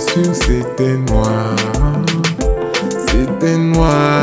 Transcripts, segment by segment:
t'assure, c'était noir. C'était noir,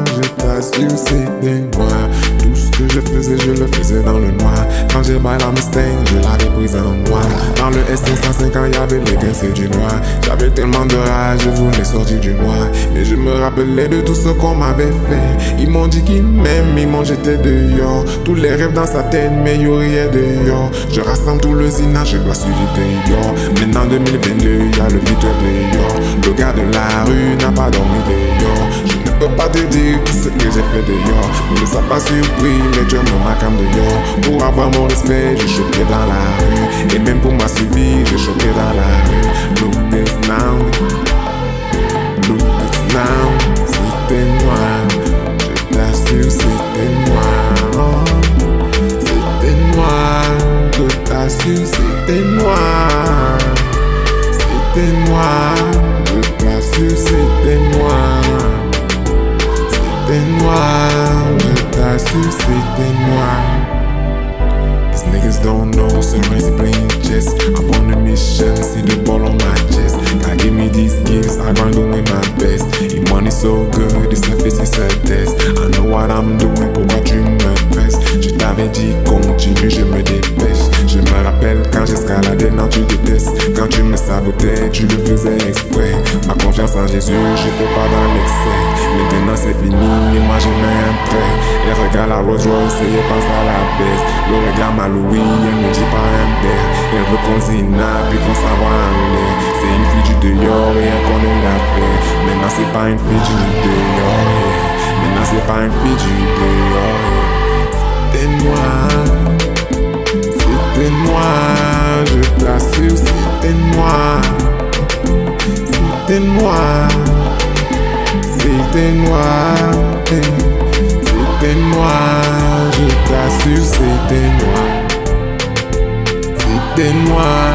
je t'assure, c'était noir. Tout ce que je faisais, je le faisais dans le noir. Quand j'ai baillé la Mustang, je l'avais prise en noir. Dans le S505, quand il y avait les grains, du noir. J'avais tellement de rage, je voulais sortir du noir. Mais je me rappelais de tout ce qu'on m'avait fait. Ils m'ont dit qu'ils m'aiment, ils m'ont jeté dehors. Tous les rêves dans sa tête, mais il y aurait dehors. Je rassemble tout le zinage, je dois suivre dehors. Maintenant 2022, il y a le Victor dehors. Le gars de la rue n'a pas dormi dehors. Je ne peux pas te dire tout ce que j'ai fait dehors. Ne sois pas surpris, mais Dieu me macam dehors. Pour avoir mon respect, je choquais dans la rue. Et même pour ma survie, je choquais dans la rue. Look this now, look this now. C'était noir, je t'assure, c'était noir. C'était noir, je t'assure, c'était noir. C'était noir, je t'assure, c'était noir. C'était noir, je t'assure, c'était noir. These niggas don't know, so crazy playing chess. I'm on a mission, see the ball on my chest. God give me these gifts, I grind doing my best. Your money so good, this surface is a test. I know what I'm doing, pourquoi tu me presses? Je t'avais dit continue, je me dépêche. Je me rappelle quand j'escaladais, non tu détestes. Quand tu me sabotais, tu le faisais exprès. Ma confiance en Jésus, je fais pas dans l'excès. Maintenant c'est fini, et moi je mets un trait. Elle regarde la Rolls Royce et elle pense à la baisse. Le regard m'a Louis, elle me dit pas un père. Elle veut qu'on zina, puis qu'on s'envoie en l'air. C'est une fille du dehors et elle connaît la paix. Maintenant c'est pas une fille du dehors, yeah. Maintenant c'est pas une fille du dehors, yeah. C'était noir, c'était noir, je t'assure, c'était noir. C'était noir, c'était noir, c'était noir, je t'assure, c'était noir. C'était noir.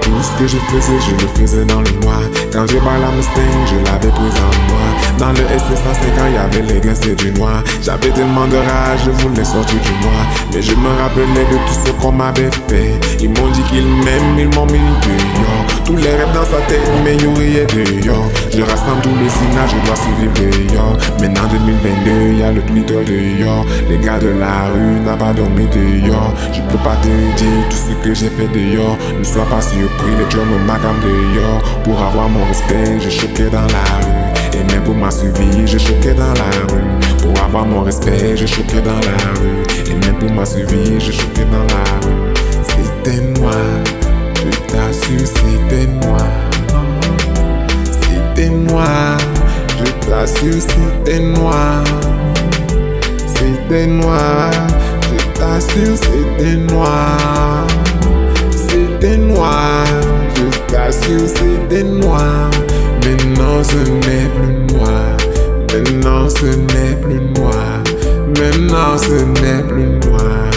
Tout ce que je faisais, je le faisais dans le noir. Quand j'ai baillé la Mustang, je l'avais prise en noir. Dans le S505, quand il y avait les grains, c'était du noir. J'avais tellement de rage, je voulais sortir du noir. Mais je me rappelais de tout ce qu'on m'avait fait. Ils m'ont dit qu'ils m'aiment, ils m'ont mis dehors. Tous les rêves dans sa tête, mais il y aurait dehors. Je rassemble tout le cinéma, je dois survivre dehors. Maintenant 2022, il y a le Twitter dehors. Les gars de la rue n'ont pas dormi dehors. Je peux pas te dire tout ce que j'ai fait dehors. Ne sois pas surpris, les gens me macam dehors. Pour avoir mon respect, je choquais dans la rue. Et même pour ma survie, je choquais dans la rue. Pour avoir mon respect, je choquais dans la rue. Et même pour ma survie, je choquais dans la rue. C'était noir, je t'assure, c'était noir. C'était noir, je t'assure, c'était noir. C'était noir, je t'assure, c'était noir. C'était noir, je t'assure, c'était noir. Maintenant ce n'est plus noir. Maintenant ce n'est plus noir. Maintenant ce n'est plus noir.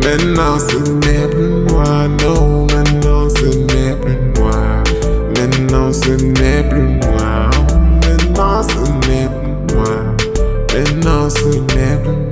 Maintenant ce n'est plus noir. Non, maintenant ce n'est plus noir. Maintenant ce n'est plus noir. Maintenant ce n'est plus noir. Maintenant ce n'est plus noir.